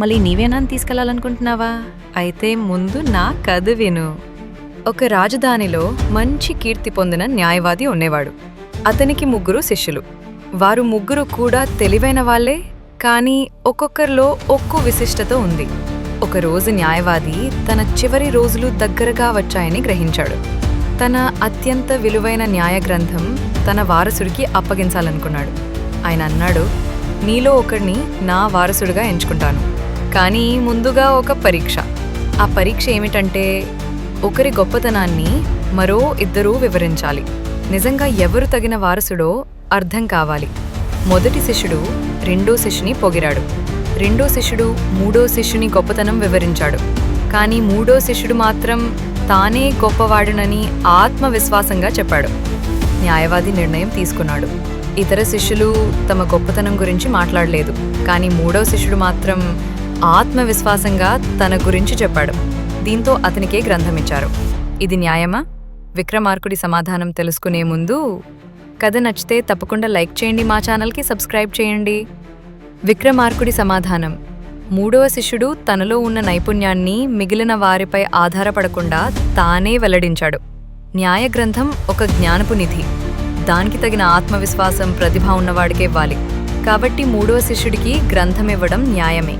మళ్ళీ నీవేనా తీసుకెళ్లాలనుకుంటున్నావా? అయితే ముందు నా కథ విను. ఒక రాజధానిలో మంచి కీర్తి పొందిన న్యాయవాది ఉండేవాడు. అతనికి 3 శిష్యులు. వారు 3 కూడా తెలివైన వాళ్లే, కానీ ఒక్కొక్కరిలో ఒక్కో విశిష్టత ఉంది. ఒకరోజు న్యాయవాది తన చివరి రోజులు దగ్గరగా వచ్చాయని గ్రహించాడు. తన అత్యంత విలువైన న్యాయ గ్రంథం తన వారసుడికి అప్పగించాలనుకున్నాడు. ఆయన అన్నాడు, నీలో ఒకరిని నా వారసుడిగా ఎంచుకుంటాను, కానీ ముందుగా ఒక పరీక్ష. ఆ పరీక్ష ఏమిటంటే, ఒకరి గొప్పతనాన్ని మరో 2 వివరించాలి. నిజంగా ఎవరు తగిన వారసుడో అర్థం కావాలి. మొదటి శిష్యుడు రెండో శిష్యుని పొగిడాడు. రెండో శిష్యుడు మూడో శిష్యుని గొప్పతనం వివరించాడు. కానీ మూడో శిష్యుడు మాత్రం తానే గొప్పవాడునని ఆత్మవిశ్వాసంగా చెప్పాడు. న్యాయవాది నిర్ణయం తీసుకున్నాడు. ఇతర శిష్యులు తమ గొప్పతనం గురించి మాట్లాడలేదు, కానీ మూడో శిష్యుడు మాత్రం ఆత్మవిశ్వాసంగా తన గురించి చెప్పాడు. దీంతో అతనికే గ్రంథమిచ్చారు. ఇది న్యాయమా? విక్రమార్కుడి సమాధానం తెలుసుకునే ముందు కథ నచ్చితే తప్పకుండా లైక్ చేయండి, మా ఛానల్కి సబ్స్క్రైబ్ చేయండి. విక్రమార్కుడి సమాధానం: మూడవ శిష్యుడు తనలో ఉన్న నైపుణ్యాన్ని మిగిలిన వారిపై ఆధారపడకుండా తానే వెల్లడించాడు. న్యాయ గ్రంథం ఒక జ్ఞానపు నిధి. దానికి తగిన ఆత్మవిశ్వాసం, ప్రతిభ ఉన్నవాడికే ఇవ్వాలి. కాబట్టి మూడవ శిష్యుడికి గ్రంథమివ్వడం న్యాయమే.